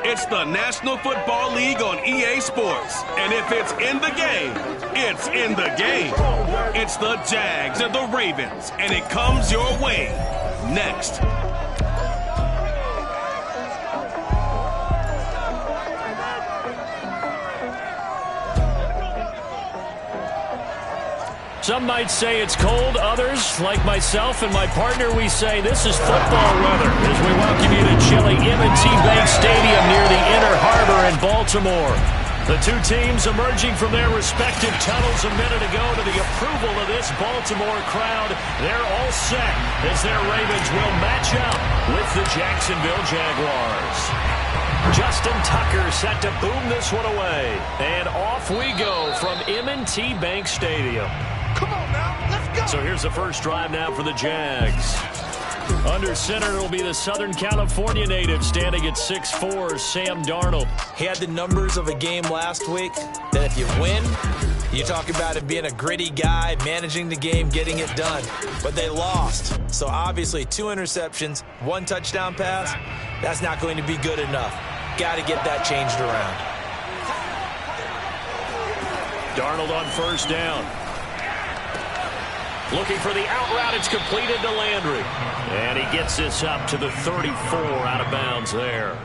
It's the National Football League on EA Sports. And if it's in the game, it's in the game. It's the Jags and the Ravens, and it comes your way next. Some might say it's cold. Others, like myself and my partner, we say this is football weather as we welcome you to chilly M&T Bank Stadium near the Inner Harbor in Baltimore. The two teams emerging from their respective tunnels a minute ago to the approval of this Baltimore crowd. They're all set as their Ravens will match up with the Jacksonville Jaguars. Justin Tucker set to boom this one away. And off we go from M&T Bank Stadium. Come on now, let's go. So here's the first drive now for the Jags. Under center, it'll be the Southern California native standing at 6'4", Sam Darnold. He had the numbers of a game last week that if you win, you talk about him being a gritty guy, managing the game, getting it done. But they lost. So obviously 2 interceptions, 1 touchdown pass, that's not going to be good enough. Got to get that changed around. Darnold on first down. Looking for the out route. It's completed to Landry. And he gets this up to the 34 out of bounds there.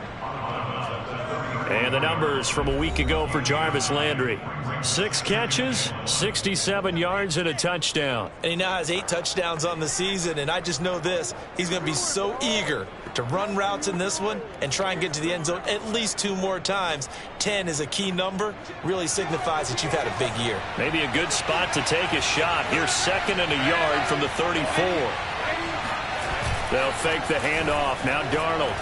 And the numbers from a week ago for Jarvis Landry. 6 catches, 67 yards, and a touchdown. And he now has 8 touchdowns on the season, and I just know this. He's going to be so eager to run routes in this one and try and get to the end zone at least 2 more times. 10 is a key number. Really signifies that you've had a big year. Maybe a good spot to take a shot. Here's 2nd and a yard from the 34. They'll fake the handoff. Now Darnold.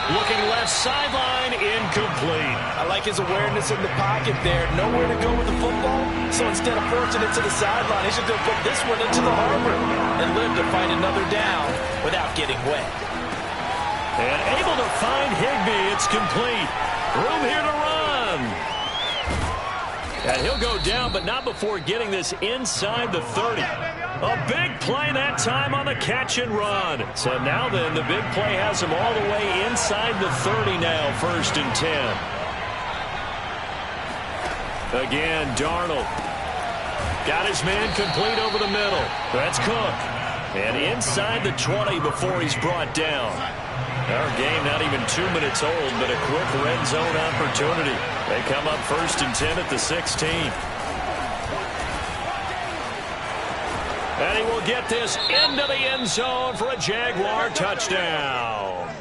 Looking left sideline, incomplete. I like his awareness in the pocket there. Nowhere to go with the football. So instead of forcing it to the sideline, he's just going to put this one into the harbor and live to find another down without getting wet. And able to find Higbee. It's complete. Room here to run. And he'll go down, but not before getting this inside the 30. A big play that time on the catch and run. So now then, the big play has him all the way inside the 30 now, 1st and 10. Again, Darnold. Got his man complete over the middle. That's Cook. And inside the 20 before he's brought down. Our game not even 2 minutes old, but a quick red zone opportunity. They come up 1st and 10 at the 16. And he will get this into the end zone for a Jaguar touchdown.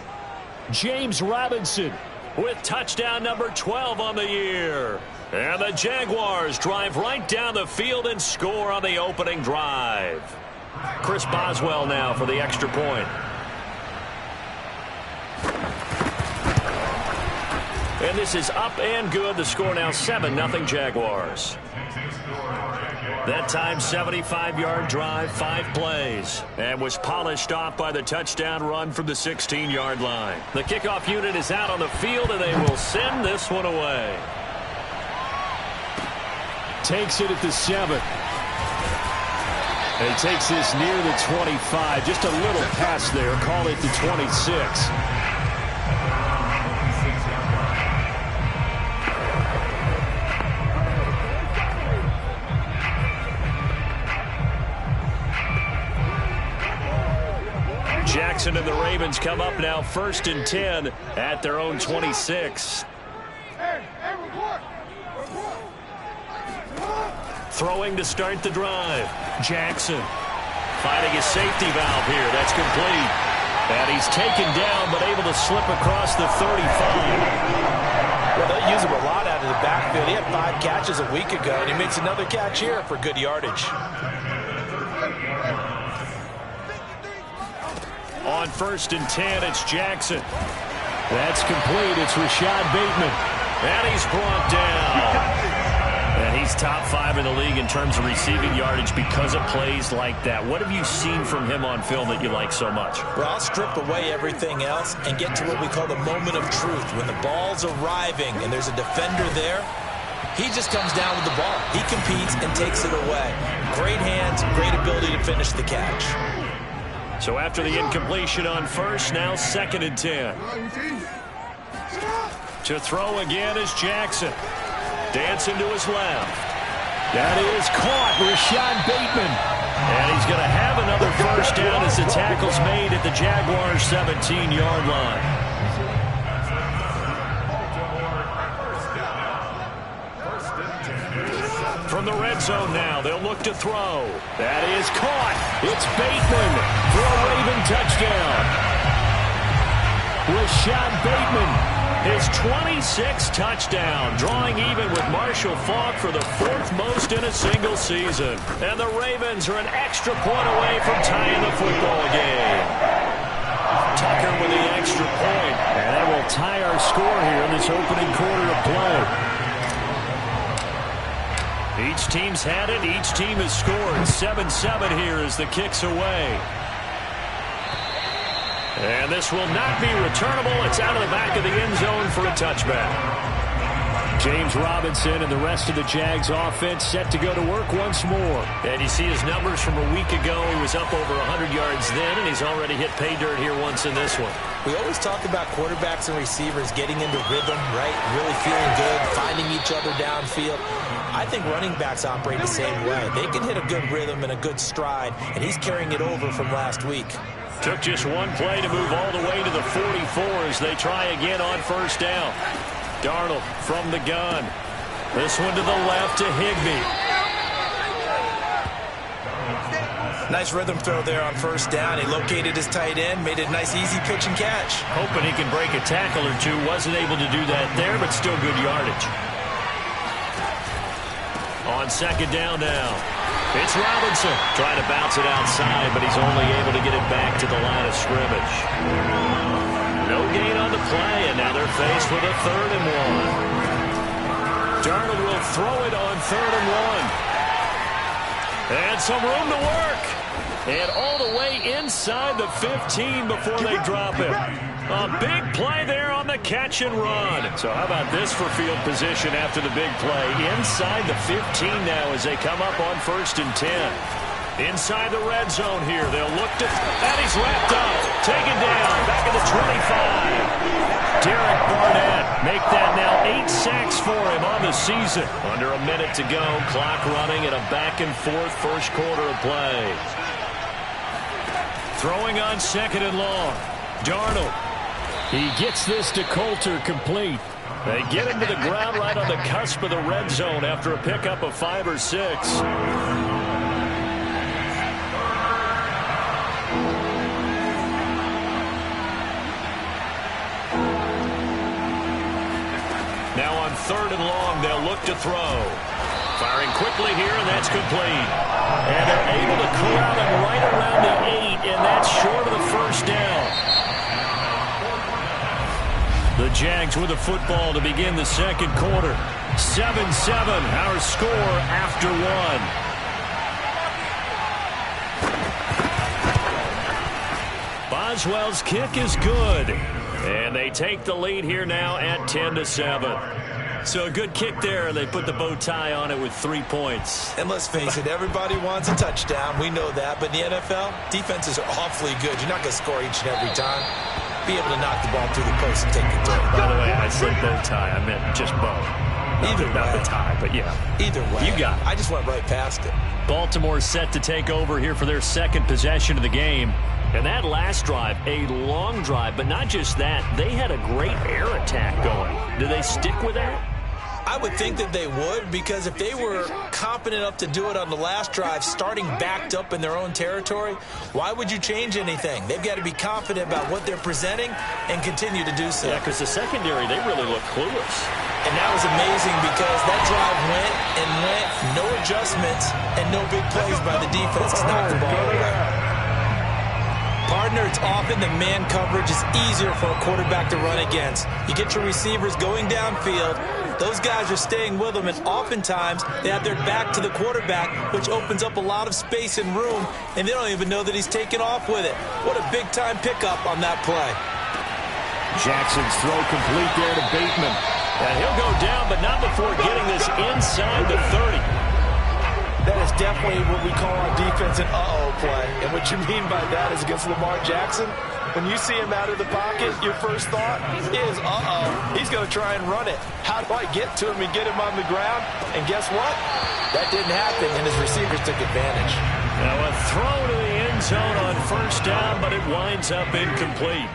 James Robinson with touchdown number 12 on the year. And the Jaguars drive right down the field and score on the opening drive. Chris Boswell now for the extra point. And this is up and good. The score now 7-0 Jaguars. That time, 75-yard drive, 5 plays, and was polished off by the touchdown run from the 16-yard line. The kickoff unit is out on the field, and they will send this one away. Takes it at the 7. And takes this near the 25. Just a little pass there. Call it the 26. Jackson and the Ravens come up now 1st and 10 at their own 26. Throwing to start the drive. Jackson finding his safety valve here. That's complete. And he's taken down but able to slip across the 35. Well, they'll use him a lot out of the backfield. He had 5 catches a week ago, and he makes another catch here for good yardage. On 1st and 10, it's Jackson. That's complete. It's Rashad Bateman. And he's brought down. And he's top 5 in the league in terms of receiving yardage because of plays like that. What have you seen from him on film that you like so much? Well, I'll strip away everything else and get to what we call the moment of truth. When the ball's arriving and there's a defender there, he just comes down with the ball. He competes and takes it away. Great hands, great ability to finish the catch. So after the incompletion on first, now 2nd and 10. To throw again is Jackson. Dancing to his left. That is caught. Rashad Bateman. And he's going to have another first down as the tackle's made at the Jaguars' 17-yard line. From the red zone now, they'll look to throw. That is caught. It's Bateman for a Raven touchdown. Rashad Bateman, his 26th touchdown, drawing even with Marshall Faulk for the 4th most in a single season. And the Ravens are an extra point away from tying the football game. Tucker with the extra point, and that will tie our score here in this opening quarter of play. Each team's had it. Each team has scored. 7-7 here as the kick's away. And this will not be returnable. It's out of the back of the end zone for a touchback. James Robinson and the rest of the Jags offense set to go to work once more. And you see his numbers from a week ago. He was up over 100 yards then, and he's already hit pay dirt here once in this one. We always talk about quarterbacks and receivers getting into rhythm, right? Really feeling good, finding each other downfield. I think running backs operate the same way. They can hit a good rhythm and a good stride, and he's carrying it over from last week. Took just one play to move all the way to the 44 as they try again on first down. Darnold from the gun. This one to the left to Higbee. Nice rhythm throw there on first down. He located his tight end, made a nice easy pitch and catch. Hoping he can break a tackle or two. Wasn't able to do that there, but still good yardage. On second down now. It's Robinson trying to bounce it outside, but he's only able to get it back to the line of scrimmage. No gain on the play, and now they're faced with a 3rd and 1. Darnold will throw it on 3rd and 1. And some room to work. And all the way inside the 15 before they drop it. A big play there on the catch and run. So how about this for field position after the big play? Inside the 15 now as they come up on 1st and 10. Inside the red zone here. They'll look to... And he's wrapped up. Taken down. Back at the 25. Derek Barnett make that now 8 sacks for him on the season. Under a minute to go. Clock running in a back-and-forth first quarter of play. Throwing on 2nd and long. Darnold. He gets this to Coulter complete. They get him to the ground right on the cusp of the red zone after a pickup of 5 or 6. Now on 3rd and long, they'll look to throw. Firing quickly here, and that's complete. And they're able to corral him right around the 8, and that's short of the first down. The Jags with the football to begin the second quarter. 7-7, our score after 1. Boswell's kick is good. And they take the lead here now at 10-7. So a good kick there. They put the bow tie on it with 3 points. And let's face it, everybody wants a touchdown. We know that. But in the NFL, defenses are awfully good. You're not going to score each and every time. Be able to knock the ball through the post and take it through. By the way, I said bow tie. I meant just bow. Either way. Not the tie, but yeah. Either way. You got it. I just went right past it. Baltimore set to take over here for their second possession of the game. And that last drive, a long drive, but not just that. They had a great air attack going. Do they stick with that? I would think that they would, because if they were confident enough to do it on the last drive, starting backed up in their own territory, why would you change anything? They've got to be confident about what they're presenting and continue to do so. Yeah, because the secondary, they really look clueless. And that was amazing because that drive went and went, no adjustments, and no big plays by the defense to knock the ball away. Partner, it's often the man coverage is easier for a quarterback to run against. You get your receivers going downfield. Those guys are staying with them, and oftentimes they have their back to the quarterback, which opens up a lot of space and room, and they don't even know that he's taken off with it. What a big-time pickup on that play. Jackson's throw complete there to Bateman. And he'll go down, but not before getting this inside the 30. That is definitely what we call on defense an uh-oh play. And what you mean by that is against Lamar Jackson, when you see him out of the pocket, your first thought is, uh-oh, he's going to try and run it. How do I get to him and get him on the ground? And guess what? That didn't happen, and his receivers took advantage. Now a throw to the end zone on first down, but it winds up incomplete.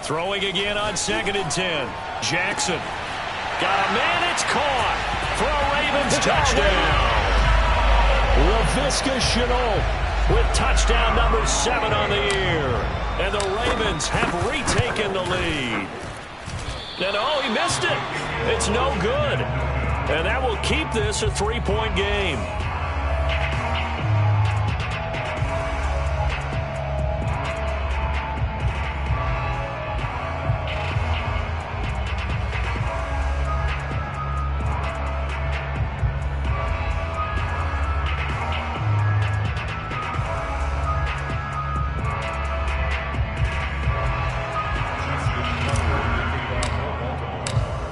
Throwing again on 2nd and 10. Jackson. Got a man, it's caught for a Ravens touchdown. LaVisca Chenault with touchdown number 7 on the year. And the Ravens have retaken the lead. And oh, he missed it. It's no good. And that will keep this a 3-point game.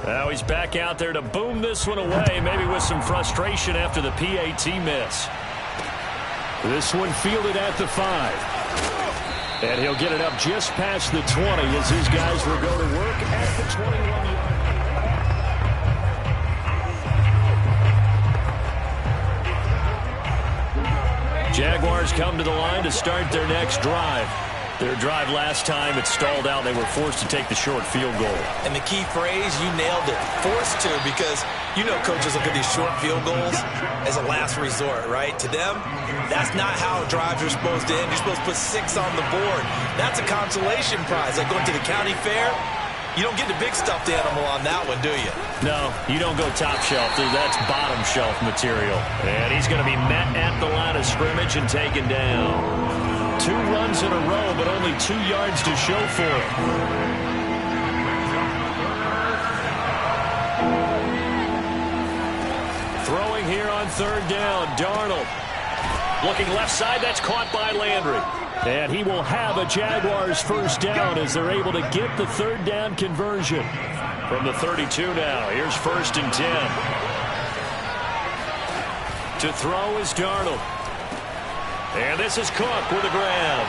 Now he's back out there to boom this one away, maybe with some frustration after the PAT miss. This one fielded at the 5. And he'll get it up just past the 20 as his guys will go to work at the 21-yard line. Jaguars come to the line to start their next drive. Their drive last time, it stalled out. They were forced to take the short field goal. And the key phrase, you nailed it. Forced to, because you know coaches look at these short field goals as a last resort, right? To them, that's not how drives are supposed to end. You're supposed to put 6 on the board. That's a consolation prize. Like going to the county fair, you don't get the big stuffed animal on that one, do you? No, you don't go top shelf. That's bottom shelf material. And he's going to be met at the line of scrimmage and taken down. 2 runs in a row, but only 2 yards to show for it. Throwing here on 3rd down, Darnold. Looking left side, that's caught by Landry. And he will have a Jaguars first down as they're able to get the 3rd down conversion. From the 32 now, here's 1st and 10. To throw is Darnold. And this is Cook with the ground.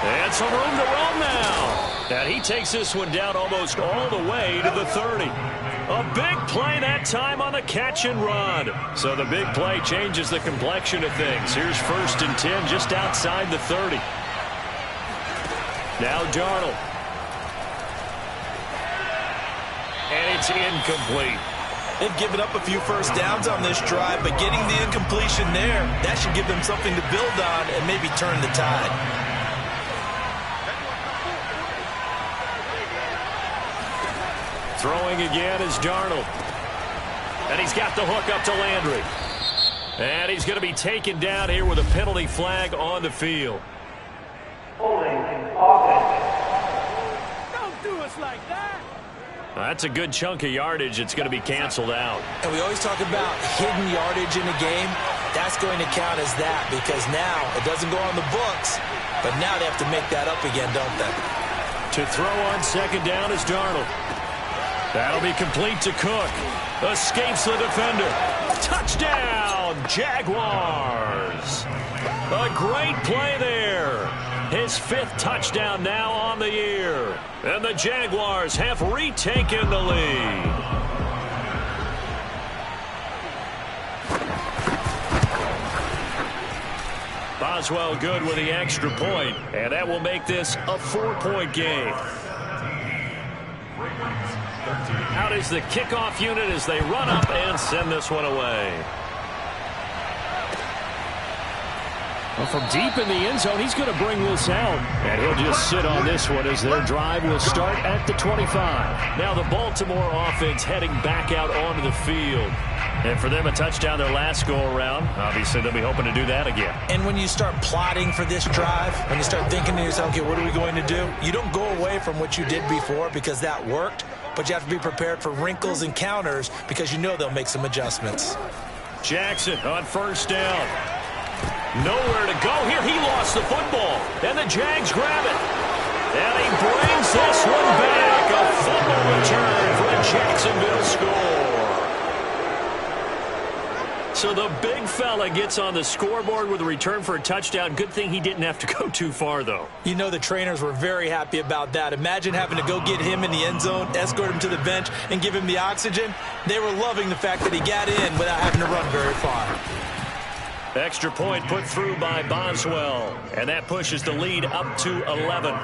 And some room to run now. And he takes this one down almost all the way to the 30. A big play that time on the catch and run. So the big play changes the complexion of things. Here's 1st and 10 just outside the 30. Now Darnold. And it's incomplete. They've given up a few first downs on this drive, but getting the incompletion there, that should give them something to build on and maybe turn the tide. Throwing again is Darnold. And he's got the hook up to Landry. And he's going to be taken down here with a penalty flag on the field. Holding offense. Don't do us like that. That's a good chunk of yardage. It's going to be canceled out. And we always talk about hidden yardage in a game. That's going to count as that because now it doesn't go on the books, but now they have to make that up again, don't they? To throw on 2nd down is Darnold. That'll be complete to Cook. Escapes the defender. Touchdown, Jaguars. A great play there. His 5th touchdown now on the year. And the Jaguars have retaken the lead. Boswell good with the extra point, and that will make this a 4-point game. Out is the kickoff unit as they run up and send this one away. Well, from deep in the end zone, he's going to bring this out. And he'll just sit on this one as their drive will start at the 25. Now the Baltimore offense heading back out onto the field. And for them, a touchdown their last go-around. Obviously, they'll be hoping to do that again. And when you start plotting for this drive, when you start thinking to yourself, okay, what are we going to do? You don't go away from what you did before because that worked. But you have to be prepared for wrinkles and counters because you know they'll make some adjustments. Jackson on 1st down. Nowhere to go here. He lost the football. And the Jags grab it. And he brings this one back. back. A fumble return for a Jacksonville score. So the big fella gets on the scoreboard with a return for a touchdown. Good thing he didn't have to go too far, though. You know the trainers were very happy about that. Imagine having to go get him in the end zone, escort him to the bench, and give him the oxygen. They were loving the fact that he got in without having to run very far. Extra point put through by Boswell, and that pushes the lead up to 11.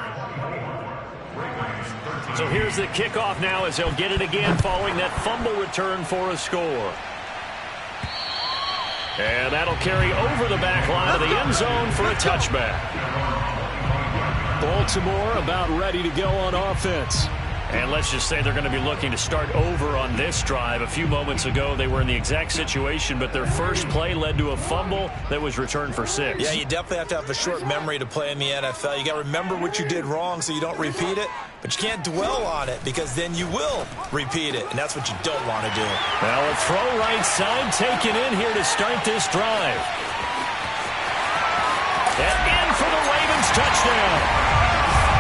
So here's the kickoff now as they'll get it again following that fumble return for a score. And that'll carry over the back line of the end zone for a touchback. Baltimore about ready to go on offense. And let's just say they're going to be looking to start over on this drive. A few moments ago, they were in the exact situation, but their first play led to a fumble that was returned for 6. Yeah, you definitely have to have a short memory to play in the NFL. You got to remember what you did wrong so you don't repeat it, but you can't dwell on it because then you will repeat it, and that's what you don't want to do. Now a throw right side taken in here to start this drive. And in for the Ravens touchdown.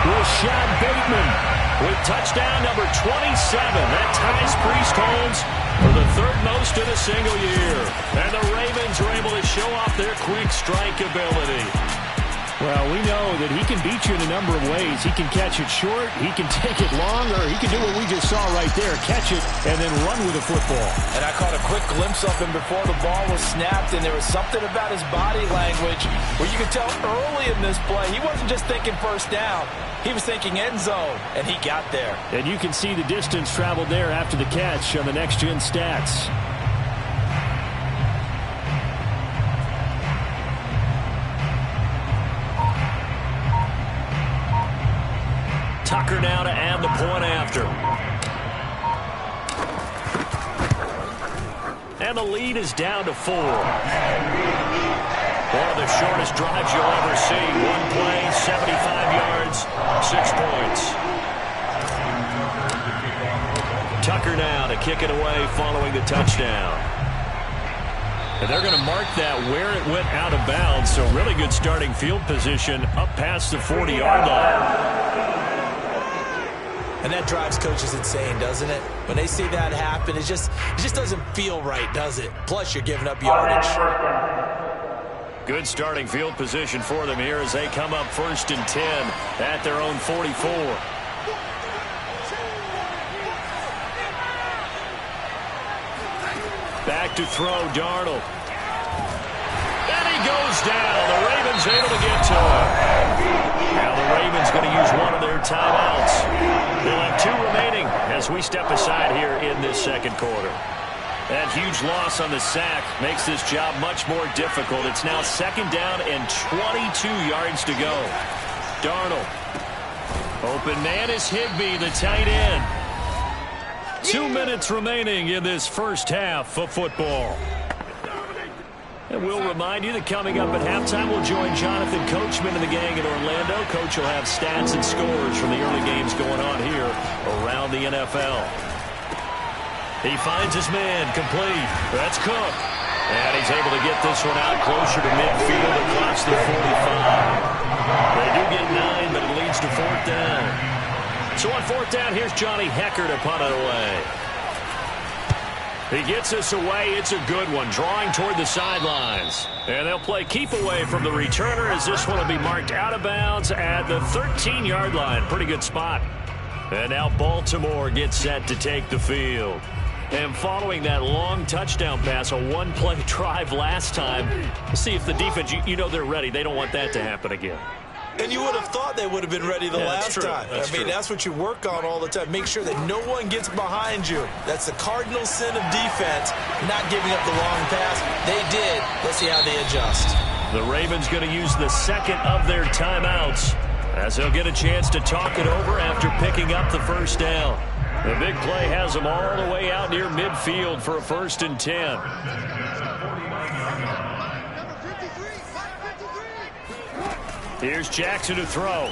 Rashad Bateman with touchdown number 27. That ties Priest Holmes for the third most in a single year. And the Ravens are able to show off their quick strike ability. Well, we know that he can beat you in a number of ways. He can catch it short, he can take it long, or he can do what we just saw right there, catch it and then run with the football. And I caught a quick glimpse of him before the ball was snapped, and there was something about his body language where you could tell early in this play he wasn't just thinking first down. He was thinking end zone, and he got there. And you can see the distance traveled there after the catch on the next-gen stats. Tucker now to add the point after. And the lead is down to 4. One of the shortest drives you'll ever see. One play, 75 yards, 6 points. Tucker now to kick it away following the touchdown. And they're going to mark that where it went out of bounds. So really good starting field position up past the 40-yard line. And that drives coaches insane, doesn't it? When they see that happen, it just doesn't feel right, does it? Plus, you're giving up yardage. Good starting field position for them here as they come up 1st and 10 at their own 44. Back to throw, Darnold. And he goes down. The Ravens able to get to him. Now the Ravens going to use one of their timeouts. They'll have 2 remaining as we step aside here in this second quarter. That huge loss on the sack makes this job much more difficult. It's now 2nd down and 22 yards to go. Darnold. Open man is Higbee, the tight end. 2 minutes remaining in this first half of football. And we'll remind you that coming up at halftime, we'll join Jonathan Coachman and the gang in Orlando. Coach will have stats and scores from the early games going on here around the NFL. He finds his man complete. That's Cook. And he's able to get this one out closer to midfield across the 45. They do get 9, but it leads to 4th down. So on 4th down, here's Johnny Hecker to punt it away. He gets this away. It's a good one, drawing toward the sidelines. And they'll play keep away from the returner as this one will be marked out of bounds at the 13-yard line. Pretty good spot. And now Baltimore gets set to take the field. And following that long touchdown pass, a 1-play drive last time, see if the defense, you know they're ready. They don't want that to happen again. And you would have thought they would have been ready the last time. That's what you work on all the time. Make sure that no one gets behind you. That's the cardinal sin of defense, not giving up the long pass. They did. Let's see how they adjust. The Ravens going to use the 2nd of their timeouts as they'll get a chance to talk it over after picking up the first down. The big play has them all the way out near midfield for a 1st and 10. Here's Jackson to throw.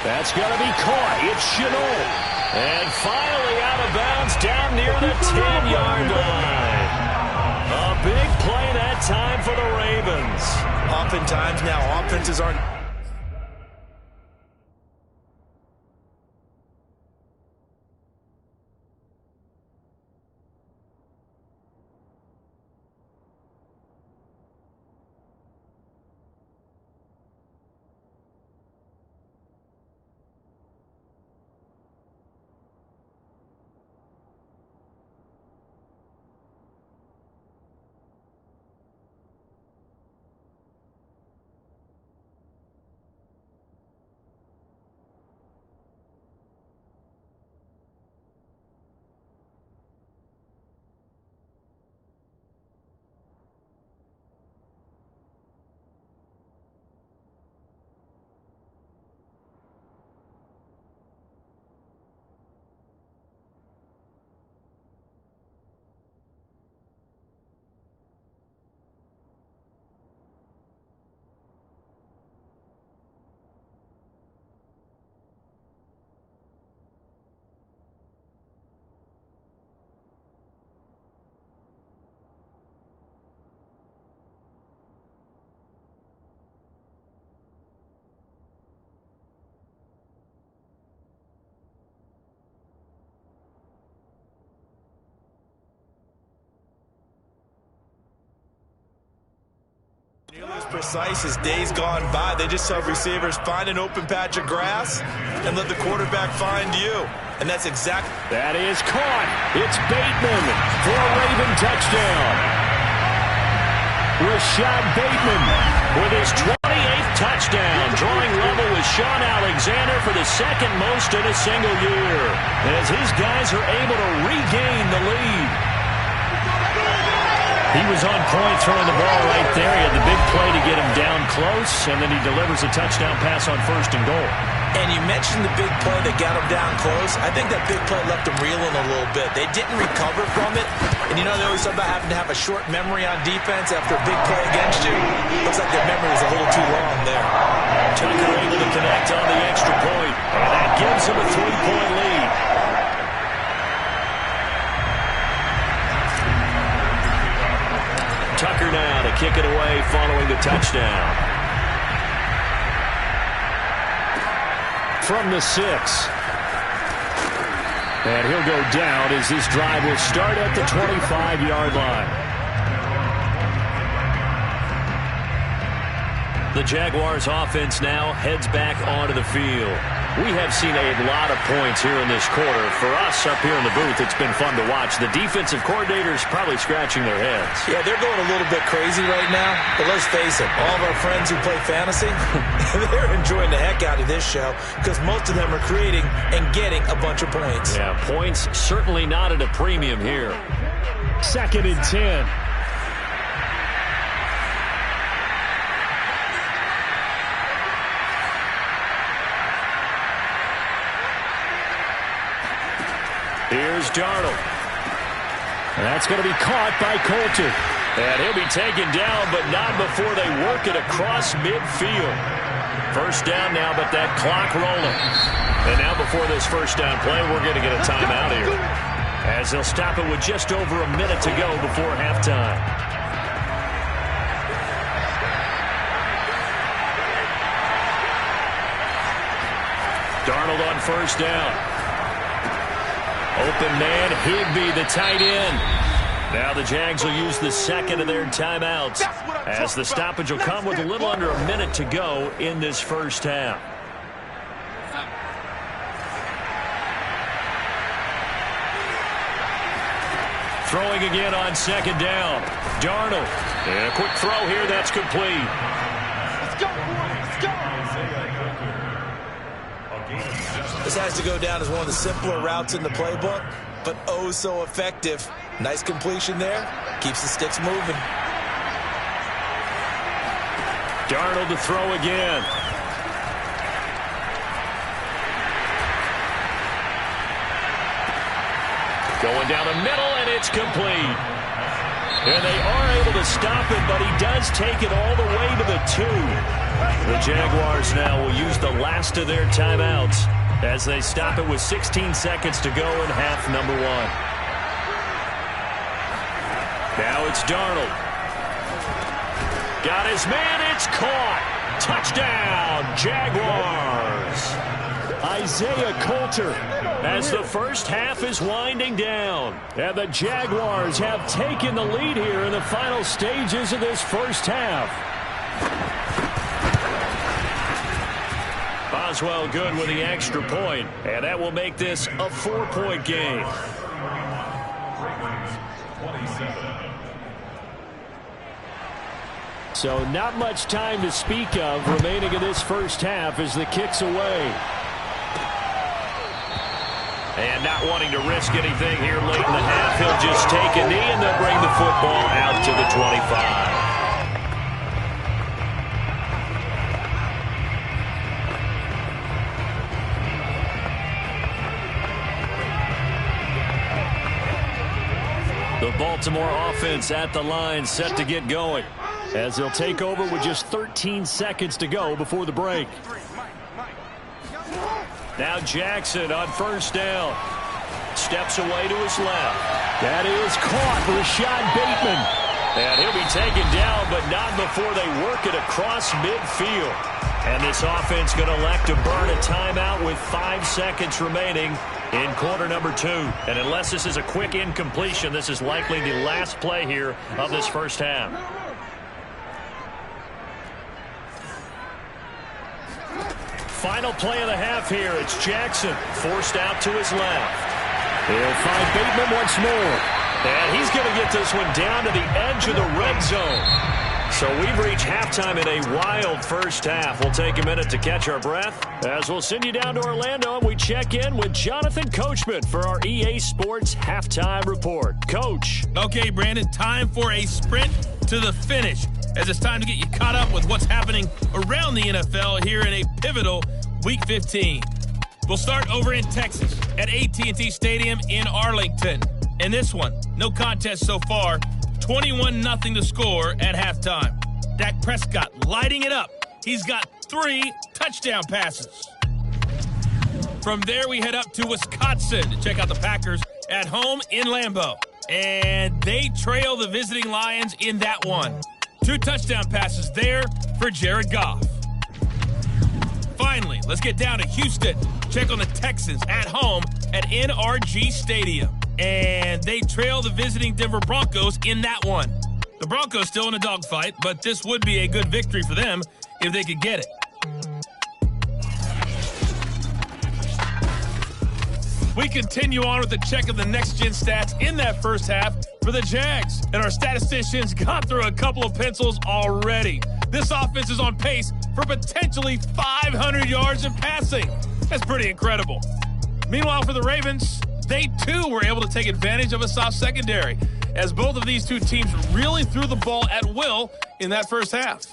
That's going to be caught. It's Shenault. And finally out of bounds down near the 10-yard line. A big play that time for the Ravens. Oftentimes now offenses aren't precise as days gone by. They just have receivers find an open patch of grass and let the quarterback find you. And that's exactly... That is caught. It's Bateman for a Raven touchdown. Rashad Bateman with his 28th touchdown, drawing level with Sean Alexander for the second most in a single year, as his guys are able to regain the lead. He was on point throwing the ball right there. He had the big play to get him down close, and then he delivers a touchdown pass on 1st and goal. And you mentioned the big play that got him down close. I think that big play left him reeling a little bit. They didn't recover from it. And you know, they always talk about having to have a short memory on defense after a big play against you. Looks like their memory was a little too long there. Tucker able to connect on the extra point, and that gives him a 3-point lead. Tucker now to kick it away following the touchdown. From the 6. And he'll go down as this drive will start at the 25-yard line. The Jaguars offense now heads back onto the field. We have seen a lot of points here in this quarter. For us up here in the booth, it's been fun to watch. The defensive coordinators probably scratching their heads. Yeah, they're going a little bit crazy right now. But let's face it, all of our friends who play fantasy, they're enjoying the heck out of this show because most of them are creating and getting a bunch of points. Yeah, points certainly not at a premium here. 2nd and 10. Here's Darnold. And that's going to be caught by Coulter. And he'll be taken down, but not before they work it across midfield. 1st down now, but that clock rolling. And now before this 1st down play, we're going to get a timeout here, as they'll stop it with just over a minute to go before halftime. Darnold on 1st down. Open man, Higbee, the tight end. Now the Jags will use the 2nd of their timeouts, as the stoppage will come with a little under a minute to go in this 1st half. Throwing again on 2nd down. Darnold. And a quick throw here, that's complete. Let's go, boys. Let's go. This has to go down as one of the simpler routes in the playbook, but oh so effective. Nice completion there. Keeps the sticks moving. Darnold to throw again. Going down the middle, and it's complete. And they are able to stop it, but he does take it all the way to the 2. The Jaguars now will use the last of their timeouts as they stop it with 16 seconds to go in half number 1. Now it's Darnold. Got his man, it's caught. Touchdown, Jaguars. Isaiah Coulter. As the 1st half is winding down. And the Jaguars have taken the lead here in the final stages of this 1st half. Boswell good with the extra point, and that will make this a 4-point game. So not much time to speak of remaining in this 1st half as the kick's away. And not wanting to risk anything here late in the half, he'll just take a knee and they'll bring the football out to the 25. The Baltimore offense at the line, set to get going, as they'll take over with just 13 seconds to go before the break. Now Jackson on 1st down. Steps away to his left. That is caught, Rashad Bateman. And he'll be taken down, but not before they work it across midfield. And this offense going to elect to burn a timeout with 5 seconds remaining in quarter number 2. And unless this is a quick incompletion, this is likely the last play here of this 1st half. final play of the half here. It's Jackson forced out to his left. He'll find Bateman once more. And he's going to get this one down to the edge of the red zone. So we've reached halftime in a wild first half. We'll take a minute to catch our breath as we'll send you down to Orlando and we check in with Jonathan Coachman for our EA Sports Halftime Report. Coach. Okay, Brandon, time for a sprint to the finish as it's time to get you caught up with what's happening around the NFL here in a pivotal Week 15. We'll start over in Texas at AT&T Stadium in Arlington. In this one, no contest so far. 21-0 to score at halftime. Dak Prescott lighting it up. He's got 3 touchdown passes. From there, we head up to Wisconsin to check out the Packers at home in Lambeau. And they trail the visiting Lions in that one. 2 touchdown passes there for Jared Goff. Finally, let's get down to Houston. Check on the Texans at home at NRG Stadium. And they trail the visiting Denver Broncos in that one. The Broncos still in a dogfight, but this would be a good victory for them if they could get it. We continue on with the check of the next-gen stats in that first half for the Jags. And our statisticians got through a couple of pencils already. This offense is on pace for potentially 500 yards in passing. That's pretty incredible. Meanwhile, for the Ravens, they too were able to take advantage of a soft secondary, as both of these two teams really threw the ball at will in that first half.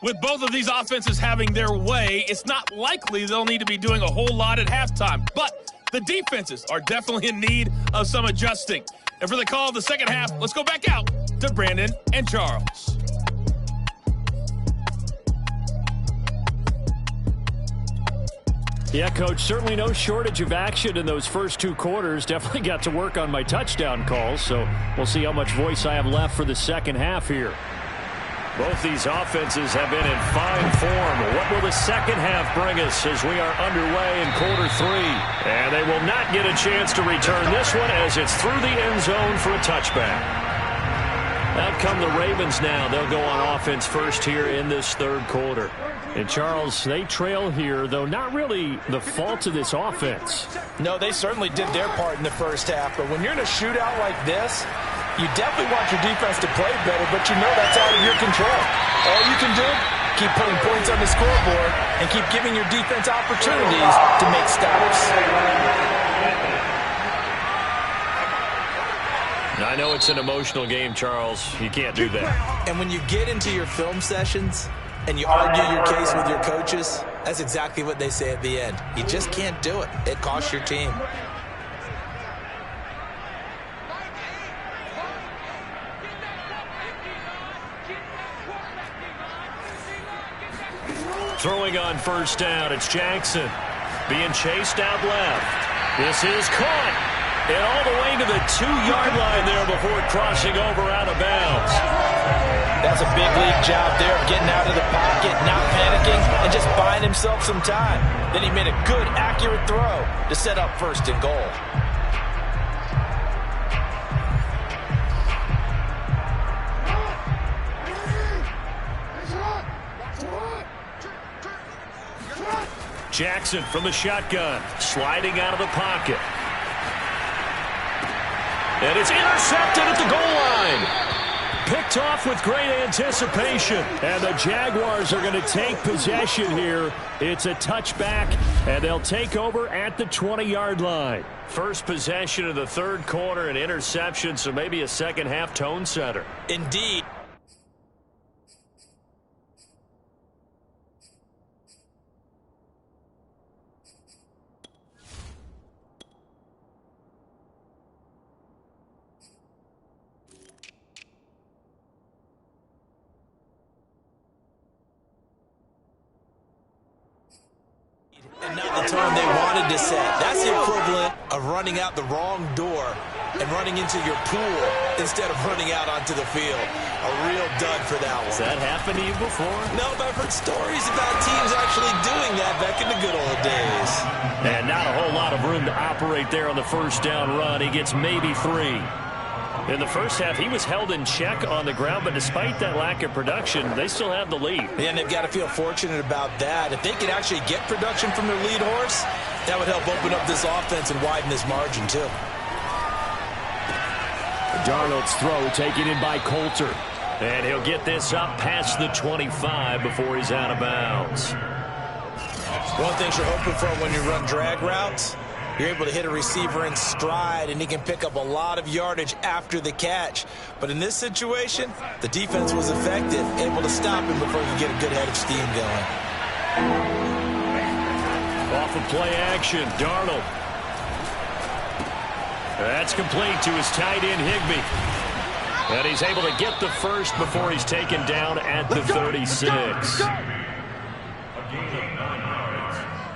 With both of these offenses having their way, it's not likely they'll need to be doing a whole lot at halftime. But the defenses are definitely in need of some adjusting. And for the call of the second half, let's go back out to Brandon and Charles. Yeah, Coach, certainly no shortage of action in those first 2 quarters. Definitely got to work on my touchdown calls, so we'll see how much voice I have left for the second half here. Both these offenses have been in fine form. What will the second half bring us as we are underway in quarter 3? And they will not get a chance to return this one as it's through the end zone for a touchback. Out come the Ravens now. They'll go on offense first here in this third quarter. And, Charles, they trail here, though not really the fault of this offense. No, they certainly did their part in the first half. But when you're in a shootout like this, you definitely want your defense to play better, but you know that's out of your control. All you can do, keep putting points on the scoreboard and keep giving your defense opportunities to make stops. I know it's an emotional game, Charles. You can't do that. And when you get into your film sessions and you argue your case with your coaches, that's exactly what they say at the end. You just can't do it. It costs your team. Throwing on first down, it's Jackson. Being chased out left. This is caught. And all the way to the 2-yard line there before crossing over out of bounds. That's a big league job there of getting out of the pocket, not panicking, and just buying himself some time. Then he made a good, accurate throw to set up first and goal. Jackson from the shotgun, sliding out of the pocket. And it's intercepted at the goal line. Picked off with great anticipation. And the Jaguars are going to take possession here. It's a touchback, and they'll take over at the 20-yard line. First possession of the third quarter, an interception, so maybe a second-half tone setter. Indeed. And not the tone they wanted to set. That's the equivalent of running out the wrong door and running into your pool instead of running out onto the field. A real dud for that one. Has that happened to you before? No, but I've heard stories about teams actually doing that back in the good old days. And not a whole lot of room to operate there on the first down run. He gets maybe 3. In the first half, he was held in check on the ground, but despite that lack of production, they still have the lead. Yeah, and they've got to feel fortunate about that. If they can actually get production from their lead horse, that would help open up this offense and widen this margin, too. Darnold's throw taken in by Coulter. And he'll get this up past the 25 before he's out of bounds. One thing you're hoping for when you run drag routes, you're able to hit a receiver in stride, and he can pick up a lot of yardage after the catch. But in this situation, the defense was effective, able to stop him before you get a good head of steam going. Off of play action, Darnold. That's complete to his tight end, Higbee. And he's able to get the first before he's taken down at the 36.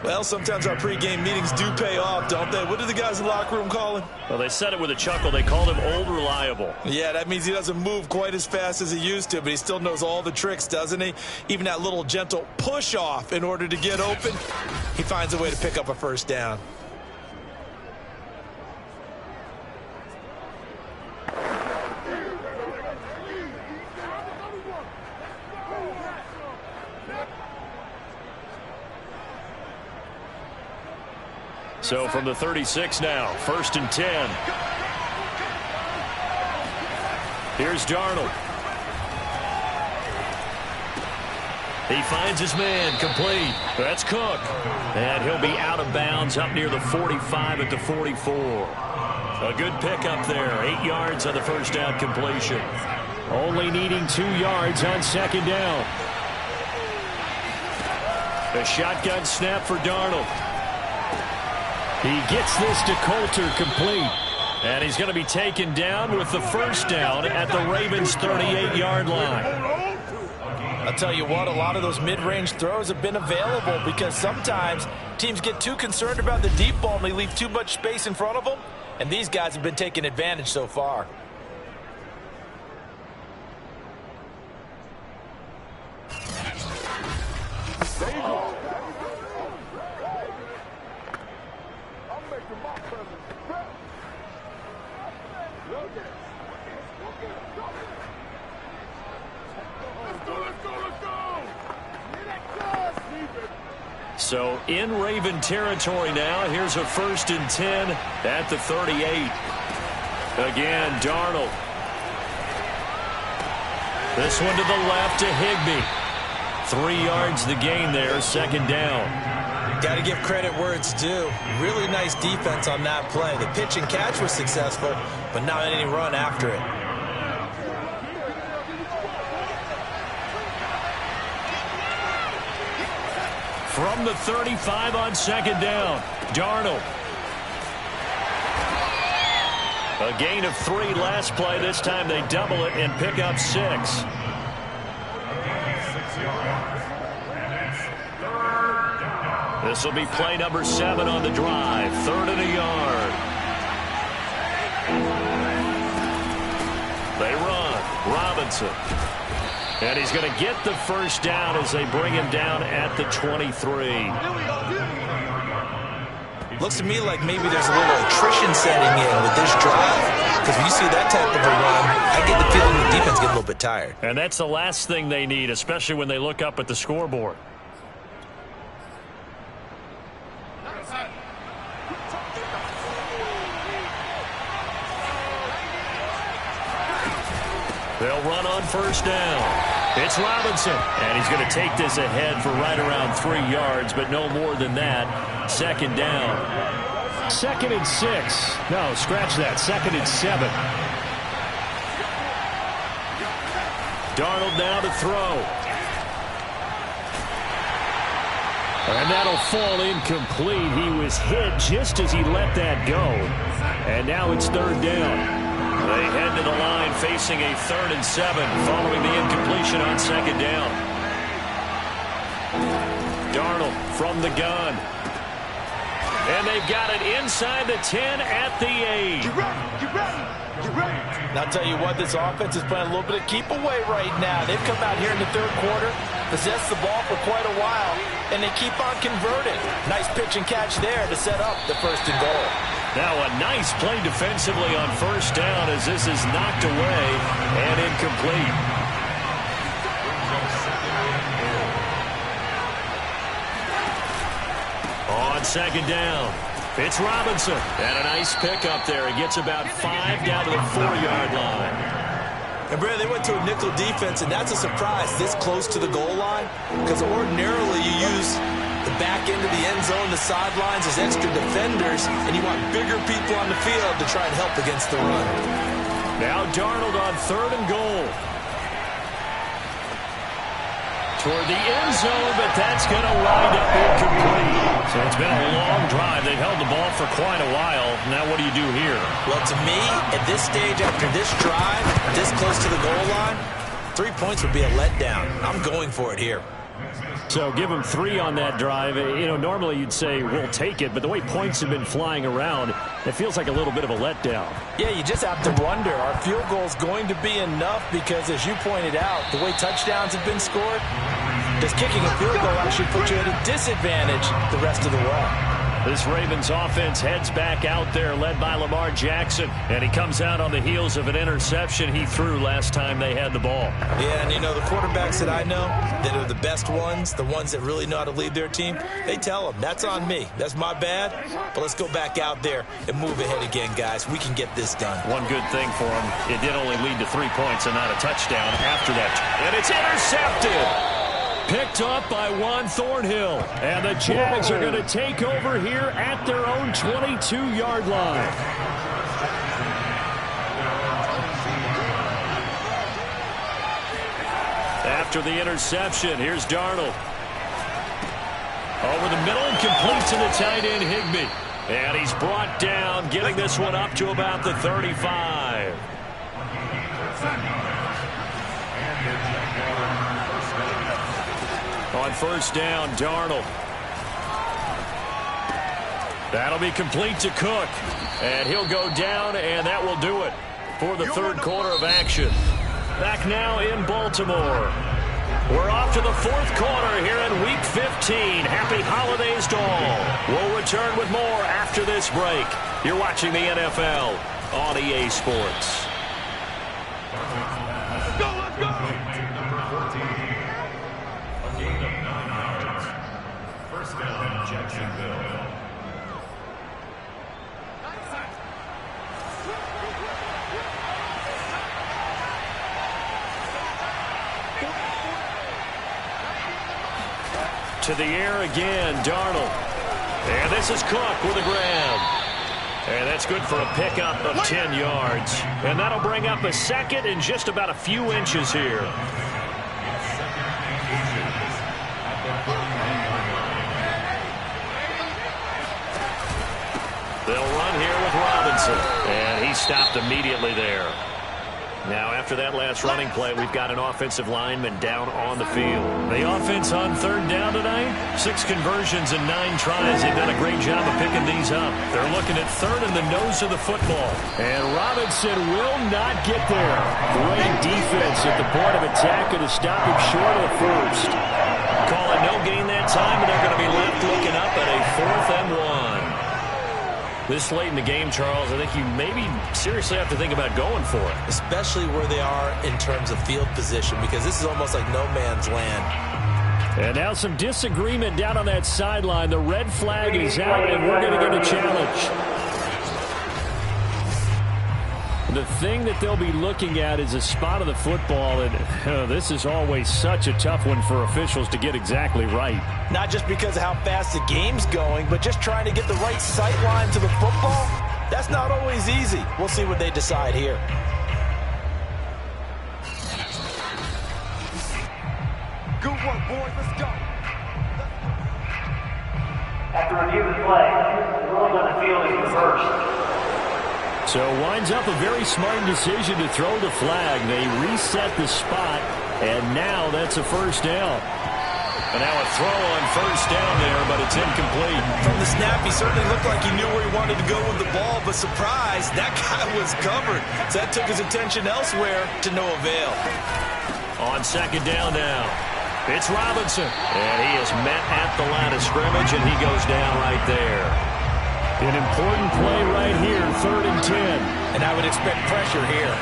Well, sometimes our pregame meetings do pay off, don't they? What do the guys in the locker room call him? Well, they said it with a chuckle. They called him Old Reliable. Yeah, that means he doesn't move quite as fast as he used to, but he still knows all the tricks, doesn't he? Even that little gentle push-off in order to get open, he finds a way to pick up a first down. So from the 36 now, 1st and 10. Here's Darnold. He finds his man, complete. That's Cook. And he'll be out of bounds up near the 45 at the 44. A good pickup there, 8 yards on the first down completion. Only needing 2 yards on 2nd down. A shotgun snap for Darnold. He gets this to Coulter, complete. And he's going to be taken down with the first down at the Ravens' 38-yard line. I'll tell you what, a lot of those mid-range throws have been available because sometimes teams get too concerned about the deep ball and they leave too much space in front of them. And these guys have been taking advantage so far. So in Raven territory now. Here's a 1st and 10 at the 38. Again, Darnold. This one to the left to Higbee. 3 yards the gain there, 2nd down. Got to give credit where it's due. Really nice defense on that play. The pitch and catch was successful, but not any run after it. From the 35 on 2nd down, Darnold. A gain of 3 last play. This time they double it and pick up 6. This will be play number 7 on the drive. 3rd and a yard. They run. Robinson. And he's going to get the first down as they bring him down at the 23. Looks to me like maybe there's a little attrition setting in with this drive. Because when you see that type of a run, I get the feeling the defense get a little bit tired. And that's the last thing they need, especially when they look up at the scoreboard. They'll run on first down. It's Robinson, and he's going to take this ahead for right around 3 yards, but no more than that. 2nd down. 2nd and 6. No, scratch that. 2nd and 7. Darnold now to throw. And that'll fall incomplete. He was hit just as he let that go. And now it's 3rd down. They head to the line facing a 3rd and 7 following the incompletion on 2nd down. Darnold from the gun. And they've got it inside the 10 at the 8. Get ready, get ready, get ready. And I'll tell you what, this offense is playing a little bit of keep away right now. They've come out here in the 3rd quarter, possessed the ball for quite a while, and they keep on converting. Nice pitch and catch there to set up the 1st and goal. Now a nice play defensively on first down as this is knocked away and incomplete. On second down, it's Robinson. And a nice pickup there. He gets about 5 down to the 4-yard line. And, Brad, they went to a nickel defense, and that's a surprise this close to the goal line, because ordinarily you use the back end of the end zone, the sidelines as extra defenders, and you want bigger people on the field to try and help against the run. Now Darnold on 3rd and goal. Toward the end zone, but that's going to wind up incomplete. So it's been a long drive. They've held the ball for quite a while. Now what do you do here? Well, to me, at this stage, after this drive, this close to the goal line, 3 points would be a letdown. I'm going for it here. So give them 3 on that drive. You know, normally you'd say we'll take it, but the way points have been flying around, it feels like a little bit of a letdown. Yeah, you just have to wonder, are field goals going to be enough? Because as you pointed out, the way touchdowns have been scored, does kicking a field goal actually put you at a disadvantage the rest of the way? This Ravens offense heads back out there, led by Lamar Jackson, and he comes out on the heels of an interception he threw last time they had the ball. Yeah, and you know, the quarterbacks that I know that are the best ones, the ones that really know how to lead their team, they tell them, that's on me. That's my bad, but let's go back out there and move ahead again, guys. We can get this done. One good thing for him, it did only lead to 3 points and not a touchdown after that. And it's intercepted! Picked up by Juan Thornhill. And the Jags are going to take over here at their own 22-yard line. After the interception, here's Darnold. Over the middle, complete to the tight end, Higbee. And he's brought down, getting this one up to about the 35. On first down, Darnold. That'll be complete to Cook. And he'll go down, and that will do it for the third quarter of action. Back now in Baltimore. We're off to the fourth quarter here in Week 15. Happy holidays to all. We'll return with more after this break. You're watching the NFL on EA Sports. Let's go, let's go! First down, Jacksonville. To the air again, Darnold. And this is Cook with a grab. And that's good for a pickup of 10 yards. And that'll bring up a second and just about a few inches here. They'll run here with Robinson. And he stopped immediately there. Now, after that last running play, we've got an offensive lineman down on the field. The offense on third down tonight, 6 conversions and 9 tries. They've done a great job of picking these up. They're looking at third in the nose of the football. And Robinson will not get there. Great defense at the point of attack to stop him short of the first. Call it no gain that time, and they're going to be left looking up at a 4th and 1. This late in the game, Charles, I think you maybe seriously have to think about going for it. Especially where they are in terms of field position, because this is almost like no man's land. And now some disagreement down on that sideline. The red flag is out, and we're going to get a challenge. The thing that they'll be looking at is a spot of the football, and this is always such a tough one for officials to get exactly right. Not just because of how fast the game's going, but just trying to get the right sight line to the football. That's not always easy. We'll see what they decide here. Good work, boys. Let's go. After review of the play, the ruling on the field is reversed. So winds up a very smart decision to throw the flag. They reset the spot, and now that's a first down. And now a throw on first down there, but it's incomplete. From the snap, he certainly looked like he knew where he wanted to go with the ball, but surprise, that guy was covered. So that took his attention elsewhere to no avail. On second down now, it's Robinson. And he is met at the line of scrimmage, and he goes down right there. An important play right here, 3rd and 10. And I would expect pressure here.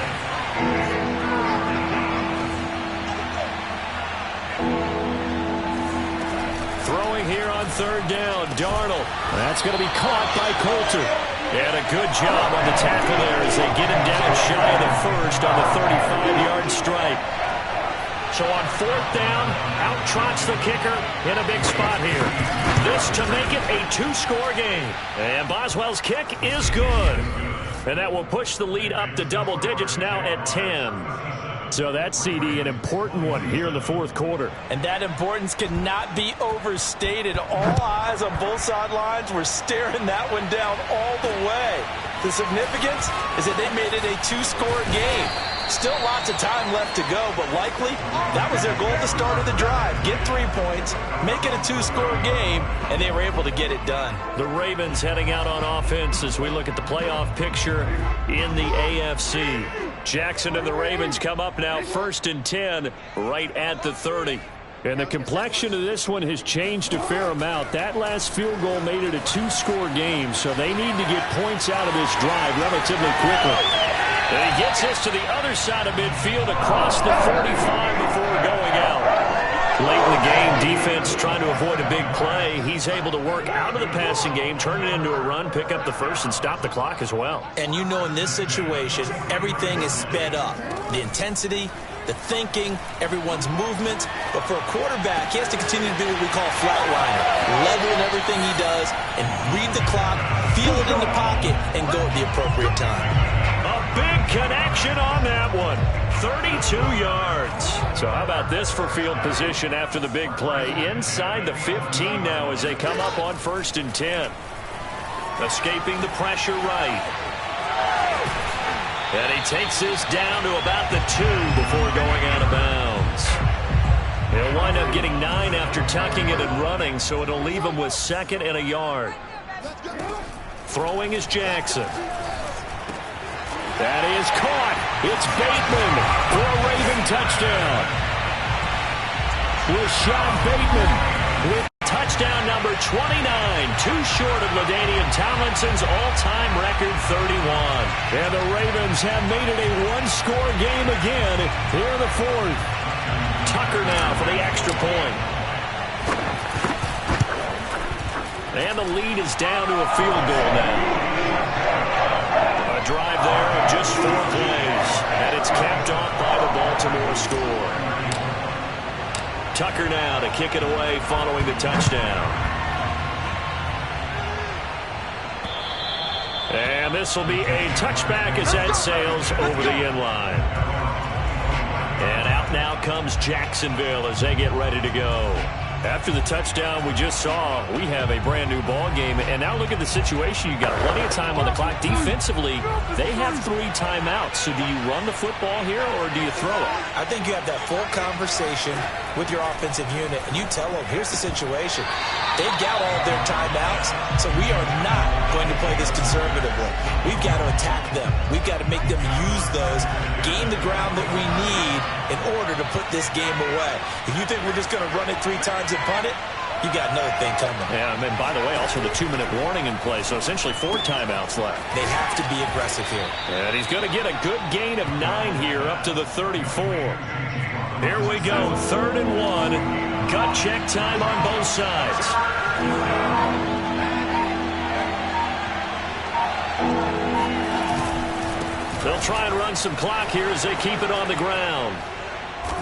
Throwing here on 3rd down, Darnold. That's going to be caught by Coulter. And a good job on the tackle there as they get him down shy of the first on the 35-yard strike. So on 4th down, out trots the kicker in a big spot here. This to make it a 2-score game. And Boswell's kick is good. And that will push the lead up to double digits now at 10. So that's, CD, an important one here in the 4th quarter. And that importance cannot be overstated. All eyes on both sidelines were staring that one down all the way. The significance is that they made it a 2-score game. Still lots of time left to go, but likely that was their goal at the start of the drive. Get 3 points, make it a 2-score game, and they were able to get it done. The Ravens heading out on offense as we look at the playoff picture in the AFC. Jackson and the Ravens come up now 1st and 10 right at the 30. And the complexion of this one has changed a fair amount. That last field goal made it a 2-score game, so they need to get points out of this drive relatively quickly. And he gets this to the other side of midfield across the 45 before going out. Late in the game, defense trying to avoid a big play. He's able to work out of the passing game, turn it into a run, pick up the first, and stop the clock as well. And you know in this situation, everything is sped up. The intensity, the thinking, everyone's movement. But for a quarterback, he has to continue to do what we call flatliner. Level in everything he does and read the clock, feel it in the pocket, and go at the appropriate time. Big connection on that one. 32 yards. So how about this for field position after the big play? Inside the 15 now as they come up on 1st and 10. Escaping the pressure right. And he takes this down to about the 2 before going out of bounds. He'll wind up getting 9 after tucking it and running, so it'll leave him with 2nd and a yard. Throwing is Jackson. That is caught. It's Bateman for a Raven touchdown. Rashad Bateman with touchdown number 29, too short of LaDainian Tomlinson's all-time record 31. And the Ravens have made it a 1-score game again here in the 4th. Tucker now for the extra point. And the lead is down to a field goal now. A drive there of just 4 plays, and it's capped off by the Baltimore score. Tucker now to kick it away following the touchdown. And this will be a touchback as that sails over the end line. And out now comes Jacksonville as they get ready to go. After the touchdown we just saw, we have a brand-new ball game. And now look at the situation. You've got plenty of time on the clock. Defensively, they have 3 timeouts. So do you run the football here or do you throw it? I think you have that full conversation with your offensive unit, and you tell them, here's the situation. They've got all of their timeouts, so we are not going to play this conservatively. We've got to attack them. We've got to make them use those, gain the ground that we need in order to put this game away. If you think we're just going to run it 3 times and punt it, you got another thing coming. Yeah, and by the way, also the 2-minute warning in play, so essentially 4 timeouts left. They have to be aggressive here. And he's going to get a good gain of 9 here up to the 34. Here we go, 3rd and 1. Gut check time on both sides. They'll try and run some clock here as they keep it on the ground.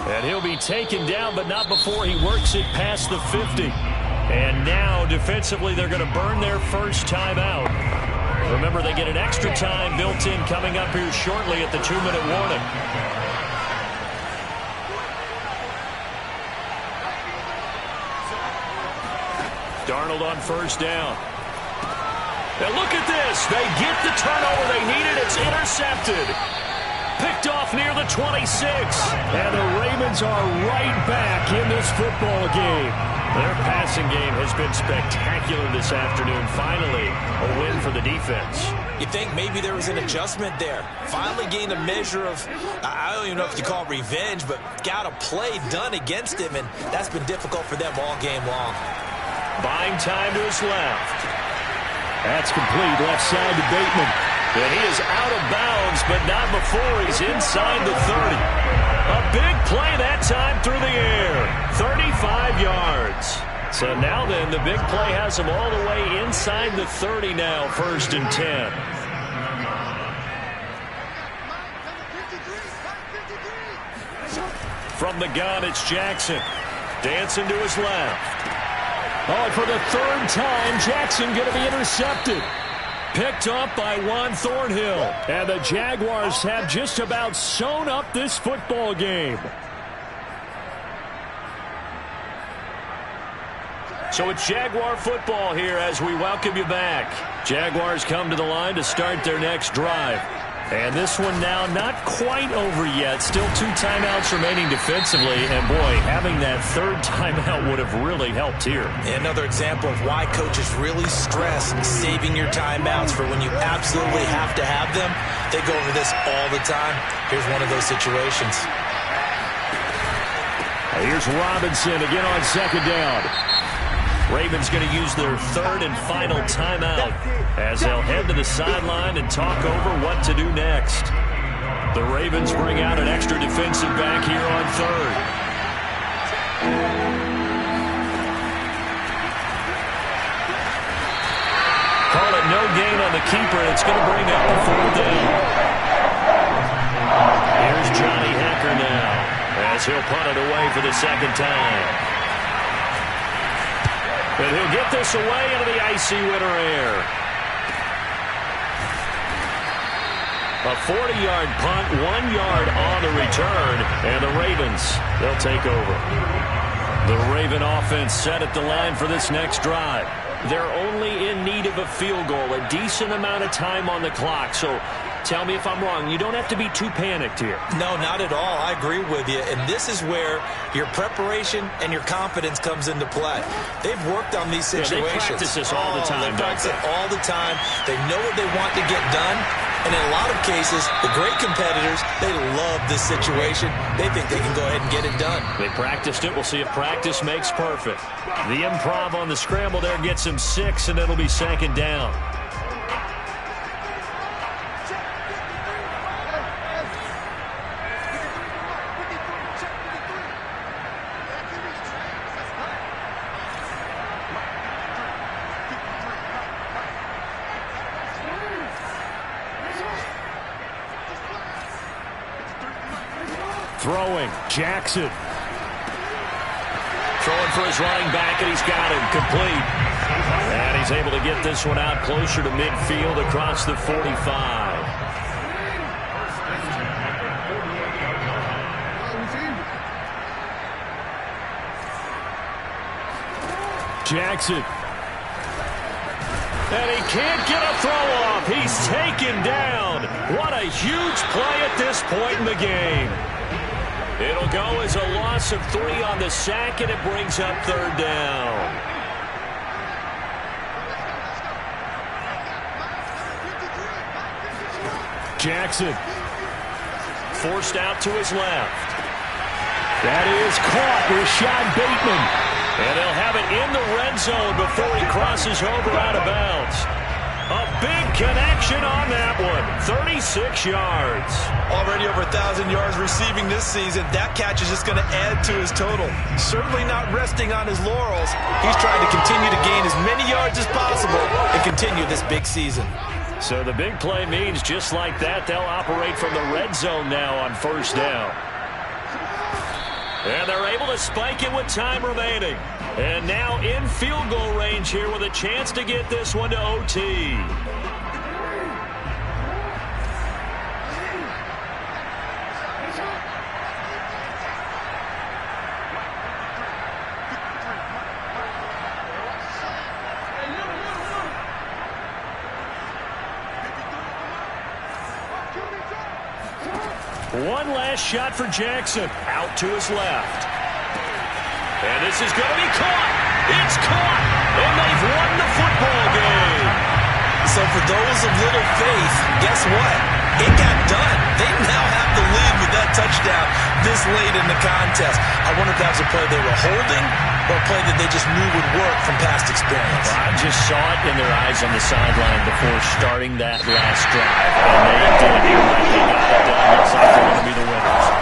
And he'll be taken down, but not before he works it past the 50. And now, defensively, they're going to burn their first timeout. Remember, they get an extra time built in coming up here shortly at the 2-minute warning. Darnold on 1st down. Now look at this. They get the turnover they needed. It's intercepted. Picked off near the 26. And the Ravens are right back in this football game. Their passing game has been spectacular this afternoon. Finally, a win for the defense. You think maybe there was an adjustment there. Finally gained a measure of, I don't even know if you call it revenge, but got a play done against him, and that's been difficult for them all game long. Buying time to his left. That's complete left side to Bateman. And he is out of bounds, but not before he's inside the 30. A big play that time through the air. 35 yards. So now then, the big play has him all the way inside the 30 now, 1st and 10. From the gun, it's Jackson. Dancing to his left. Oh, and for the 3rd time, Jackson going to be intercepted. Picked up by Juan Thornhill. And the Jaguars have just about sewn up this football game. So it's Jaguar football here as we welcome you back. Jaguars come to the line to start their next drive. And this one now not quite over yet. Still 2 timeouts remaining defensively. And, boy, having that 3rd timeout would have really helped here. Another example of why coaches really stress saving your timeouts for when you absolutely have to have them. They go over this all the time. Here's one of those situations. Here's Robinson again on 2nd down. Ravens going to use their 3rd and final timeout as they'll head to the sideline and talk over what to do next. The Ravens bring out an extra defensive back here on 3rd. Call it no gain on the keeper, and it's going to bring up the 4th down. Here's Johnny Hecker now as he'll punt it away for the 2nd time. And he'll get this away into the icy winter air. A 40-yard punt, 1 yard on the return, and the Ravens, they'll take over. The Raven offense set at the line for this next drive. They're only in need of a field goal, a decent amount of time on the clock. So tell me if I'm wrong. You don't have to be too panicked here. No, not at all. I agree with you. And this is where your preparation and your confidence comes into play. They've worked on these situations. Yeah, they practice this all the time. They practice it all the time. They know what they want to get done. And in a lot of cases, the great competitors, they love this situation. They think they can go ahead and get it done. They practiced it. We'll see if practice makes perfect. The improv on the scramble there gets him 6, and it'll be 2nd down. Throwing, Jackson. Throwing for his running back, and he's got him complete. And he's able to get this one out closer to midfield across the 45. Jackson. And he can't get a throw off. He's taken down. What a huge play at this point in the game. It'll go as a loss of 3 on the sack, and it brings up 3rd down. Jackson. Forced out to his left. That is caught. Rashad Bateman. And they'll have it in the red zone before he crosses over out of bounds. A big connection on that one. 36 yards. Already over 1,000 yards receiving this season. That catch is just going to add to his total. Certainly not resting on his laurels. He's trying to continue to gain as many yards as possible and continue this big season. So the big play means just like that, they'll operate from the red zone now on 1st down. And they're able to spike it with time remaining. And now in field goal range here with a chance to get this one to OT. One last shot for Jackson. Out to his left. And this is going to be caught. It's caught. And they've won the football game. So for those of little faith, guess what? It got done. They now have the lead with that touchdown this late in the contest. I wonder if that was a play they were holding or a play that they just knew would work from past experience? Well, I just saw it in their eyes on the sideline before starting that last drive, and they did. You're right, they got it done. Looks like they're going to be the winners.